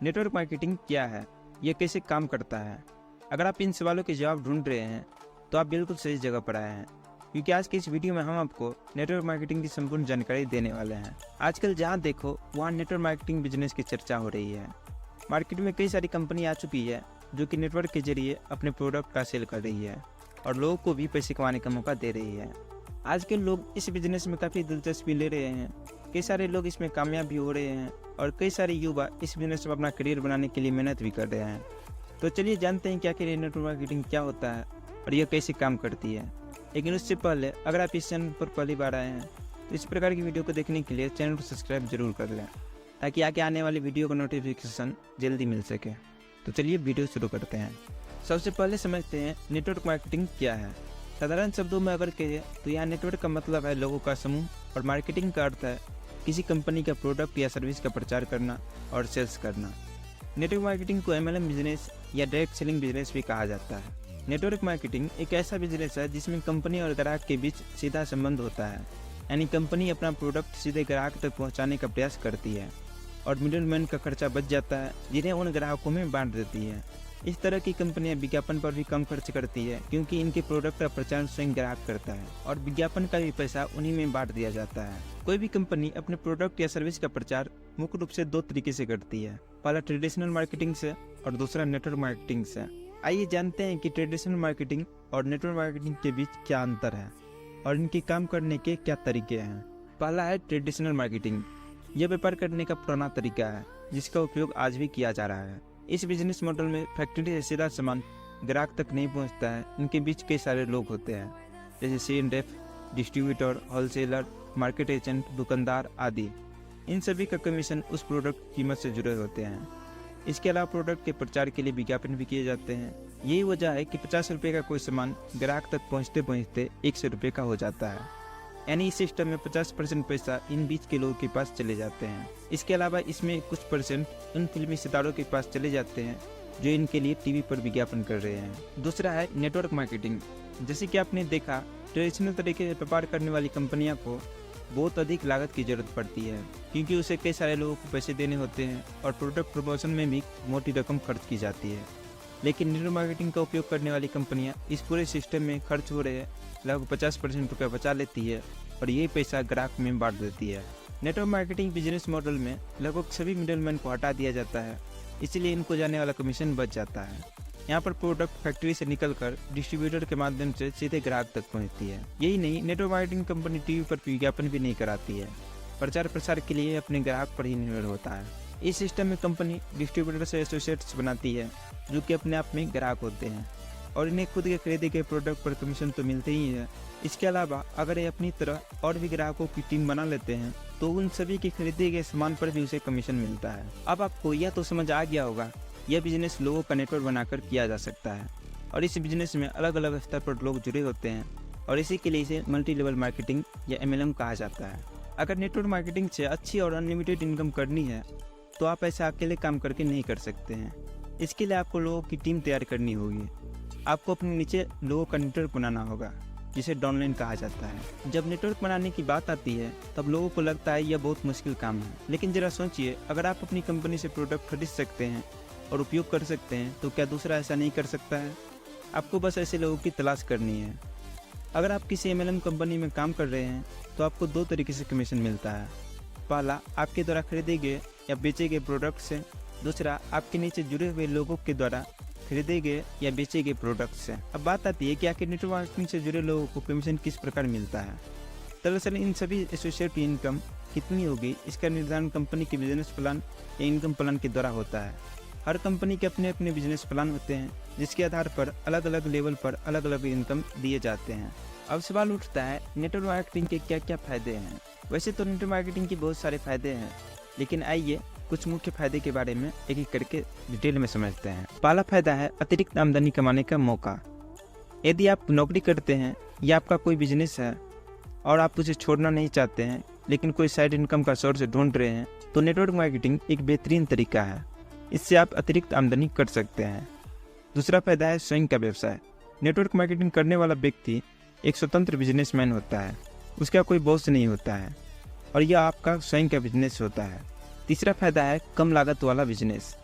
Network marketing क्या है, यह कैसे काम करता है? अगर आप इन सवालों के जवाब ढूंढ रहे हैं तो आप बिल्कुल सही जगह पर आए हैं, क्योंकि आज के इस वीडियो में हम आपको नेटवर्क मार्केटिंग की संपूर्ण जानकारी देने वाले हैं। आजकल जहां देखो वहां नेटवर्क मार्केटिंग बिजनेस की चर्चा हो रही है। मार्केट में कई सारी कंपनी आ चुकी है जो कि नेटवर्क के जरिए अपने प्रोडक्ट का सेल कर रही है और लोगों को भी पैसे कमाने का मौका दे रही है। आजकल लोग इस बिजनेस में काफ़ी दिलचस्पी ले रहे हैं, कई सारे लोग इसमें कामयाब भी हो रहे हैं और कई सारे युवा इस बिजनेस में अपना करियर बनाने के लिए मेहनत भी कर रहे हैं। तो चलिए जानते हैं क्या कि नेटवर्क मार्केटिंग क्या होता है और यह कैसे काम करती है। लेकिन उससे पहले अगर आप इस चैनल पर पहली बार आए हैं तो इस प्रकार की वीडियो को देखने के लिए चैनल को सब्सक्राइब जरूर कर लें, ताकि आगे आने वाली वीडियो का नोटिफिकेशन जल्दी मिल सके। तो चलिए वीडियो शुरू करते हैं। सबसे पहले समझते हैं नेटवर्क मार्केटिंग क्या है। साधारण शब्दों में अगर कहें तो यहाँ नेटवर्क का मतलब है लोगों का समूह और मार्केटिंग का अर्थ है किसी कंपनी का प्रोडक्ट या सर्विस का प्रचार करना और सेल्स करना। नेटवर्क मार्केटिंग को MLM बिजनेस या डायरेक्ट सेलिंग बिजनेस भी कहा जाता है। नेटवर्क मार्केटिंग एक ऐसा बिजनेस है जिसमें कंपनी और ग्राहक के बीच सीधा संबंध होता है, यानी कंपनी अपना प्रोडक्ट सीधे ग्राहक तक पहुंचाने का प्रयास करती है और मिडलमैन का खर्चा बच जाता है जिन्हें उन ग्राहकों में बांट देती है। इस तरह की कंपनियां विज्ञापन पर भी कम खर्च करती है, क्योंकि इनके प्रोडक्ट का प्रचार स्वयं ग्राहक करता है और विज्ञापन का भी पैसा उन्हीं में बांट दिया जाता है। कोई भी कंपनी अपने प्रोडक्ट या सर्विस का प्रचार मुख्य रूप से दो तरीके से करती है, पहला ट्रेडिशनल मार्केटिंग से और दूसरा नेटवर्क मार्केटिंग से। आइए जानते हैं कि ट्रेडिशनल मार्केटिंग और नेटवर्क मार्केटिंग के बीच क्या अंतर है और इनके काम करने के क्या तरीके हैं। पहला है ट्रेडिशनल मार्केटिंग। यह व्यापार करने का पुराना तरीका है जिसका उपयोग आज भी किया जा रहा है। इस बिजनेस मॉडल में फैक्ट्री से सीधा सामान ग्राहक तक नहीं पहुंचता है। इनके बीच कई सारे लोग होते हैं, जैसे C&F, distributor, wholesaler, market agent, दुकानदार आदि। इन सभी का कमीशन उस प्रोडक्ट की कीमत से जुड़े होते हैं। इसके अलावा प्रोडक्ट के प्रचार के लिए विज्ञापन भी किए जाते हैं। यही वजह है कि 50 रुपये का कोई सामान ग्राहक तक पहुँचते पहुँचते 100 रुपये का हो जाता है, यानी इस सिस्टम में 50% पैसा इन बीच के लोगों के पास चले जाते हैं। इसके अलावा इसमें कुछ परसेंट उन फिल्मी सितारों के पास चले जाते हैं जो इनके लिए टीवी पर विज्ञापन कर रहे हैं। दूसरा है नेटवर्क मार्केटिंग। जैसे कि आपने देखा, ट्रेडिशनल तरीके से व्यापार करने वाली कंपनियों को बहुत अधिक लागत की जरूरत पड़ती है, क्योंकि उसे कई सारे लोगों को पैसे देने होते हैं और प्रोडक्ट प्रमोशन में भी मोटी रकम खर्च की जाती है। लेकिन नेटवर्क मार्केटिंग का उपयोग करने वाली कंपनियां इस पूरे सिस्टम में खर्च हो रहे लगभग 50% रुपये बचा लेती है और यही पैसा ग्राहक में बांट देती है। नेटवर्क मार्केटिंग बिजनेस मॉडल में लगभग सभी मिडलमैन को हटा दिया जाता है, इसलिए इनको जाने वाला कमीशन बच जाता है। यहाँ पर प्रोडक्ट फैक्ट्री से निकलकर डिस्ट्रीब्यूटर के माध्यम से सीधे ग्राहक तक पहुँचती है। यही नहीं, नेटवर्क मार्केटिंग कंपनी टीवी पर विज्ञापन भी नहीं कराती है, प्रचार प्रसार के लिए अपने ग्राहक पर ही निर्भर होता है। इस सिस्टम में कंपनी डिस्ट्रीब्यूटर से एसोसिएट्स बनाती है जो कि अपने आप में ग्राहक होते हैं और इन्हें खुद के खरीदे गए प्रोडक्ट पर कमीशन तो मिलते ही है। इसके अलावा अगर ये अपनी तरह और भी ग्राहकों की टीम बना लेते हैं तो उन सभी के खरीदे गए सामान पर भी उसे कमीशन मिलता है। अब आपको यह तो समझ आ गया होगा, यह बिजनेस लोगों का नेटवर्क बनाकर किया जा सकता है और इस बिजनेस में अलग अलग स्तर पर लोग जुड़े होते हैं और इसी के लिए इसे मल्टी लेवल मार्केटिंग या MLM कहा जाता है। अगर नेटवर्क मार्केटिंग से अच्छी और अनलिमिटेड इनकम करनी है तो आप ऐसा अकेले काम करके नहीं कर सकते हैं। इसके लिए आपको लोगों की टीम तैयार करनी होगी। आपको अपने नीचे लोगों का नेटवर्क बनाना होगा, जिसे डाउनलाइन कहा जाता है। जब नेटवर्क बनाने की बात आती है तब लोगों को लगता है यह बहुत मुश्किल काम है, लेकिन जरा सोचिए, अगर आप अपनी कंपनी से प्रोडक्ट खरीद सकते हैं और उपयोग कर सकते हैं तो क्या दूसरा ऐसा नहीं कर सकता है? आपको बस ऐसे लोगों की तलाश करनी है। अगर आप किसी MLM कंपनी में काम कर रहे हैं तो आपको दो तरीके से कमीशन मिलता है। पहला, आपके द्वारा खरीदे गए या बेचे गए प्रोडक्ट से। दूसरा, आपके नीचे जुड़े हुए लोगों के द्वारा खरीदे गए या बेचे गए प्रोडक्ट से। अब बात आती है कि आखिर नेटवर्क मार्केटिंग से जुड़े लोगों को कमीशन किस प्रकार मिलता है। दरअसल इन सभी एसोसिएट की इनकम कितनी होगी, इसका निर्धारण कंपनी के बिजनेस प्लान या इनकम प्लान के द्वारा होता है। हर कंपनी के अपने अपने बिजनेस प्लान होते हैं, जिसके आधार पर अलग अलग लेवल पर अलग अलग इनकम दिए जाते हैं। अब सवाल उठता है, नेटवर्क मार्केटिंग के क्या क्या फायदे हैं। वैसे तो नेटवर्क मार्केटिंग के बहुत सारे फायदे हैं, लेकिन आइए कुछ मुख्य फायदे के बारे में एक एक करके डिटेल में समझते हैं। पहला फायदा है अतिरिक्त आमदनी कमाने का मौका। यदि आप नौकरी करते हैं या आपका कोई बिजनेस है और आप उसे छोड़ना नहीं चाहते हैं, लेकिन कोई साइड इनकम का सोर्स ढूंढ रहे हैं, तो नेटवर्क मार्केटिंग एक बेहतरीन तरीका है। इससे आप अतिरिक्त आमदनी कर सकते हैं। दूसरा फायदा है स्वयं का व्यवसाय। नेटवर्क मार्केटिंग करने वाला व्यक्ति एक स्वतंत्र बिजनेसमैन होता है, उसका कोई बॉस नहीं होता है और यह आपका स्वयं का बिजनेस होता है। तीसरा फायदा है कम लागत वाला बिजनेस।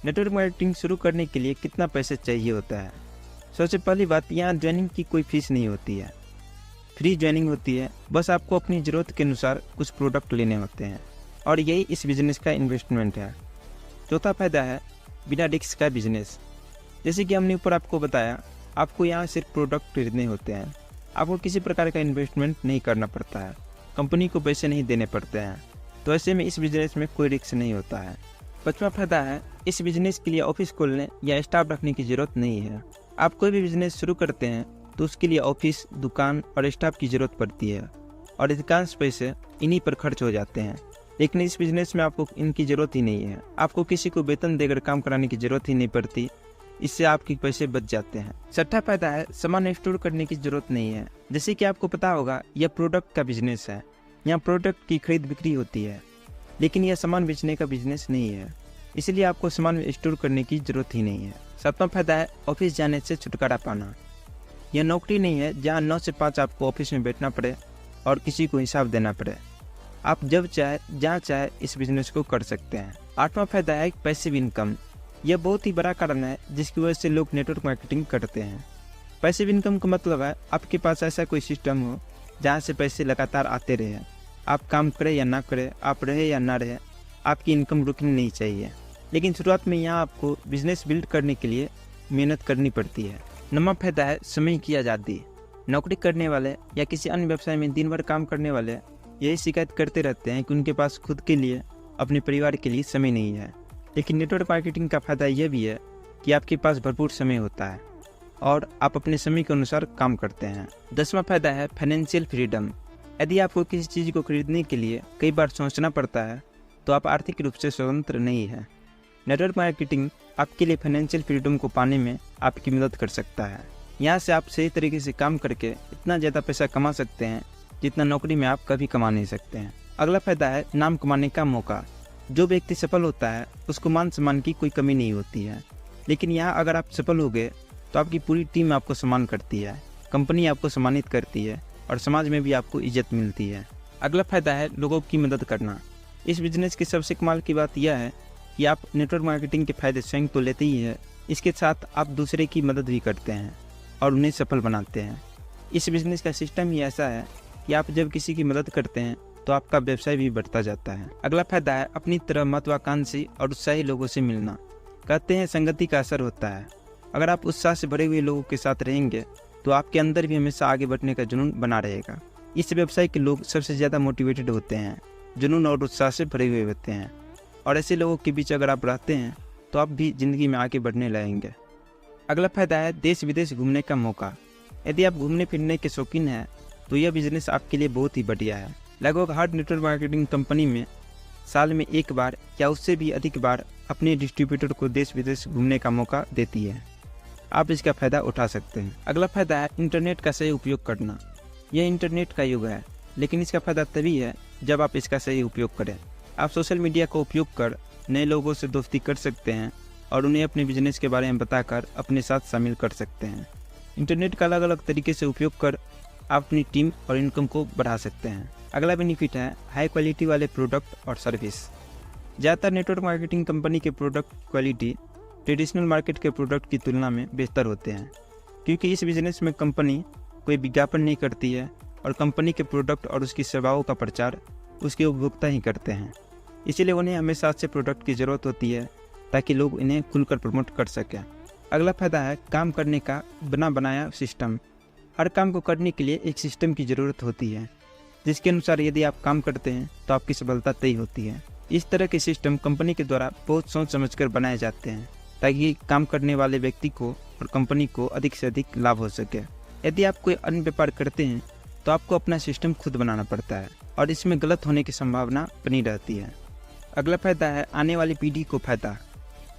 नेटवर्क मार्केटिंग शुरू करने के लिए कितना पैसे चाहिए होता है? सबसे पहली बात, यहाँ ज्वाइनिंग की कोई फीस नहीं होती है, फ्री ज्वाइनिंग होती है। बस आपको अपनी ज़रूरत के अनुसार कुछ प्रोडक्ट लेने होते हैं और यही इस बिज़नेस का इन्वेस्टमेंट है। चौथा फायदा है बिना रिस्क का बिजनेस। जैसे कि हमने ऊपर आपको बताया, आपको यहाँ सिर्फ प्रोडक्ट खरीदने होते हैं, आपको किसी प्रकार का इन्वेस्टमेंट नहीं करना पड़ता है, कंपनी को पैसे नहीं देने पड़ते हैं, तो ऐसे में इस बिज़नेस में कोई रिस्क नहीं होता है। पांचवा फायदा है इस बिज़नेस के लिए ऑफिस खोलने या स्टाफ रखने की ज़रूरत नहीं है। आप कोई भी बिज़नेस शुरू करते हैं तो उसके लिए ऑफिस, दुकान और स्टाफ की ज़रूरत पड़ती है और अधिकांश पैसे इन्हीं पर खर्च हो जाते हैं। लेकिन इस बिज़नेस में आपको इनकी ज़रूरत ही नहीं है, आपको किसी को वेतन देकर काम कराने की ज़रूरत ही नहीं पड़ती, इससे आपके पैसे बच जाते हैं। छठा फायदा है सामान स्टोर करने की ज़रूरत नहीं है। जैसे कि आपको पता होगा, यह प्रोडक्ट का बिजनेस है, यहाँ प्रोडक्ट की खरीद बिक्री होती है, लेकिन यह सामान बेचने का बिजनेस नहीं है, इसलिए आपको सामान स्टोर करने की ज़रूरत ही नहीं है। सातवां फायदा है ऑफिस जाने से छुटकारा पाना। यह नौकरी नहीं है जहाँ 9 से 5 आपको ऑफिस में बैठना पड़े और किसी को हिसाब देना पड़े। आप जब चाहे जहाँ चाहे इस बिज़नेस को कर सकते हैं। आठवां फायदा है पैसिव इनकम। यह बहुत ही बड़ा कारण है जिसकी वजह से लोग नेटवर्क मार्केटिंग करते हैं। पैसिव इनकम का मतलब है आपके पास ऐसा कोई सिस्टम हो जहाँ से पैसे लगातार आते रहे, आप काम करें या ना करें, आप रहे या ना रहे, आपकी इनकम रुकनी नहीं चाहिए। लेकिन शुरुआत में यहाँ आपको बिजनेस बिल्ड करने के लिए मेहनत करनी पड़ती है। नौवां फायदा है समय की आज़ादी। नौकरी करने वाले या किसी अन्य व्यवसाय में दिन भर काम करने वाले यही शिकायत करते रहते हैं कि उनके पास खुद के लिए, अपने परिवार के लिए समय नहीं है। लेकिन नेटवर्क मार्केटिंग का फायदा यह भी है कि आपके पास भरपूर समय होता है और आप अपने समय के अनुसार काम करते हैं। 10वां फायदा है फाइनेंशियल फ्रीडम। यदि आपको किसी चीज़ को खरीदने के लिए कई बार सोचना पड़ता है तो आप आर्थिक रूप से स्वतंत्र नहीं हैं। नेटवर्क मार्केटिंग आपके लिए फाइनेंशियल फ्रीडम को पाने में आपकी मदद कर सकता है। यहाँ से आप सही तरीके से काम करके इतना ज़्यादा पैसा कमा सकते हैं जितना नौकरी में आप कभी कमा नहीं सकते हैं। अगला फायदा है नाम कमाने का मौका। जो व्यक्ति सफल होता है उसको मान सम्मान की कोई कमी नहीं होती है, लेकिन यहाँ अगर आप सफल हो गए तो आपकी पूरी टीम आपको सम्मान करती है, कंपनी आपको सम्मानित करती है और समाज में भी आपको इज्जत मिलती है। अगला फायदा है लोगों की मदद करना। इस बिज़नेस की सबसे कमाल की बात यह है कि आप नेटवर्क मार्केटिंग के फायदे स्वयं तो लेते ही है, इसके साथ आप दूसरे की मदद भी करते हैं और उन्हें सफल बनाते हैं। इस बिज़नेस का सिस्टम ही ऐसा है कि आप जब किसी की मदद करते हैं तो आपका व्यवसाय भी बढ़ता जाता है। अगला फायदा है अपनी तरह महत्वाकांक्षी और उत्साही लोगों से मिलना। कहते हैं संगति का असर होता है। अगर आप उत्साह से भरे हुए लोगों के साथ रहेंगे तो आपके अंदर भी हमेशा आगे बढ़ने का जुनून बना रहेगा। इस व्यवसाय के लोग सबसे ज़्यादा मोटिवेटेड होते हैं, जुनून और उत्साह से भरे हुए होते हैं, और ऐसे लोगों के बीच अगर आप रहते हैं तो आप भी ज़िंदगी में आगे बढ़ने लगेंगे। अगला फायदा है देश विदेश घूमने का मौका। यदि आप घूमने फिरने के शौकीन हैं तो यह बिज़नेस आपके लिए बहुत ही बढ़िया है। लगभग हर नेटवर्क मार्केटिंग कंपनी में साल में एक बार या उससे भी अधिक बार अपने डिस्ट्रीब्यूटर को देश विदेश घूमने का मौका देती है। आप इसका फ़ायदा उठा सकते हैं। अगला फायदा है इंटरनेट का सही उपयोग करना। यह इंटरनेट का युग है, लेकिन इसका फ़ायदा तभी है जब आप इसका सही उपयोग करें। आप सोशल मीडिया का उपयोग कर नए लोगों से दोस्ती कर सकते हैं और उन्हें अपने बिजनेस के बारे में बताकर अपने साथ शामिल कर सकते हैं। इंटरनेट का अलग अलग तरीके से उपयोग कर आप अपनी टीम और इनकम को बढ़ा सकते हैं। अगला बेनिफिट है हाई क्वालिटी वाले प्रोडक्ट और सर्विस। ज़्यादातर नेटवर्क मार्केटिंग कंपनी के प्रोडक्ट क्वालिटी ट्रेडिशनल मार्केट के प्रोडक्ट की तुलना में बेहतर होते हैं, क्योंकि इस बिज़नेस में कंपनी कोई विज्ञापन नहीं करती है और कंपनी के प्रोडक्ट और उसकी सेवाओं का प्रचार उसके उपभोक्ता ही करते हैं। इसीलिए उन्हें हमेशा अच्छे प्रोडक्ट की ज़रूरत होती है ताकि लोग इन्हें खुलकर प्रमोट कर सकें। अगला फायदा है काम करने का बना बनाया सिस्टम। हर काम को करने के लिए एक सिस्टम की ज़रूरत होती है, जिसके अनुसार यदि आप काम करते हैं तो आपकी सफलता तय होती है। इस तरह के सिस्टम कंपनी के द्वारा बहुत सोच समझकर बनाए जाते हैं ताकि काम करने वाले व्यक्ति को और कंपनी को अधिक से अधिक लाभ हो सके। यदि आप कोई अन्य व्यापार करते हैं तो आपको अपना सिस्टम खुद बनाना पड़ता है और इसमें गलत होने की संभावना बनी रहती है। अगला फायदा है आने वाली पीढ़ी को फायदा।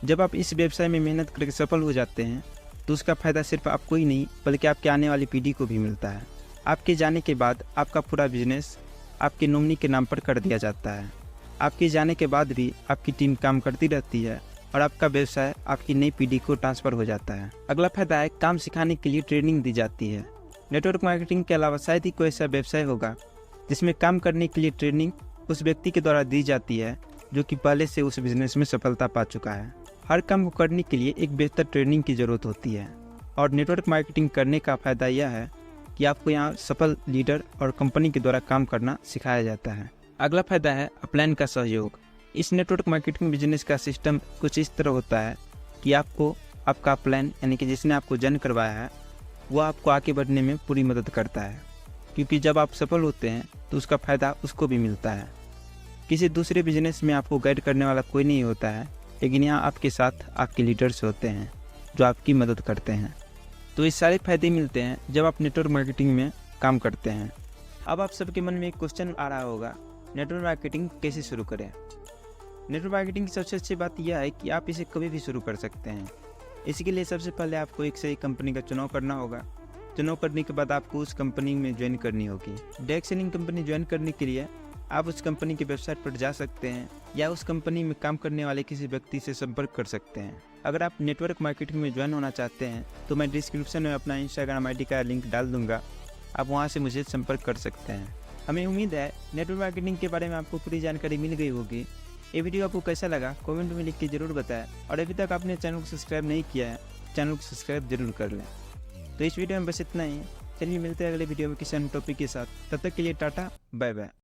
जब आप इस व्यवसाय में मेहनत करके सफल हो जाते हैं तो उसका फायदा सिर्फ आपको ही नहीं बल्कि आपके आने वाली पीढ़ी को भी मिलता है। आपके जाने के बाद आपका पूरा बिजनेस आपके नॉमिनी के नाम पर कर दिया जाता है। आपके जाने के बाद भी आपकी टीम काम करती रहती है और आपका व्यवसाय आपकी नई पीढ़ी को ट्रांसफ़र हो जाता है। अगला फायदा है काम सिखाने के लिए ट्रेनिंग दी जाती है। नेटवर्क मार्केटिंग के अलावा शायद ही कोई ऐसा व्यवसाय होगा जिसमें काम करने के लिए ट्रेनिंग उस व्यक्ति के द्वारा दी जाती है जो कि पहले से उस बिज़नेस में सफलता पा चुका है। हर काम को करने के लिए एक बेहतर ट्रेनिंग की ज़रूरत होती है और नेटवर्क मार्केटिंग करने का फ़ायदा यह है कि आपको यहाँ सफल लीडर और कंपनी के द्वारा काम करना सिखाया जाता है। अगला फ़ायदा है अपलाइन का सहयोग। इस नेटवर्क मार्केटिंग बिजनेस का सिस्टम कुछ इस तरह होता है कि आपको आपका अपलाइन यानी कि जिसने आपको ज्वाइन करवाया है वो आपको आगे बढ़ने में पूरी मदद करता है, क्योंकि जब आप सफल होते हैं तो उसका फ़ायदा उसको भी मिलता है। किसी दूसरे बिजनेस में आपको गाइड करने वाला कोई नहीं होता है, लेकिन यहाँ आपके साथ आपके लीडर्स होते हैं जो आपकी मदद करते हैं। तो ये सारे फायदे मिलते हैं जब आप नेटवर्क मार्केटिंग में काम करते हैं। अब आप सबके मन में एक क्वेश्चन आ रहा होगा, नेटवर्क मार्केटिंग कैसे शुरू करें। नेटवर्क मार्केटिंग की सबसे अच्छी बात यह है कि आप इसे कभी भी शुरू कर सकते हैं। इसके लिए सबसे पहले आपको एक सही कंपनी का चुनाव करना होगा। चुनाव करने के बाद आपको उस कंपनी में ज्वाइन करनी होगी। डायरेक्ट सेलिंग कंपनी ज्वाइन करने के लिए आप उस कंपनी की वेबसाइट पर जा सकते हैं या उस कंपनी में काम करने वाले किसी व्यक्ति से संपर्क कर सकते हैं। अगर आप नेटवर्क मार्केटिंग में ज्वाइन होना चाहते हैं तो मैं डिस्क्रिप्शन में अपना इंस्टाग्राम आईडी का लिंक डाल दूंगा, आप वहां से मुझे संपर्क कर सकते हैं। हमें उम्मीद है नेटवर्क मार्केटिंग के बारे में आपको पूरी जानकारी मिल गई होगी। ये वीडियो आपको कैसा लगा कमेंट में लिख के जरूर बताएं और अभी तक आपने चैनल को सब्सक्राइब नहीं किया है चैनल को सब्सक्राइब जरूर कर लें। तो इस वीडियो में बस इतना ही। चलिए मिलते हैं अगले वीडियो में किसी अन्य टॉपिक के साथ। तब तक के लिए टाटा बाय बाय।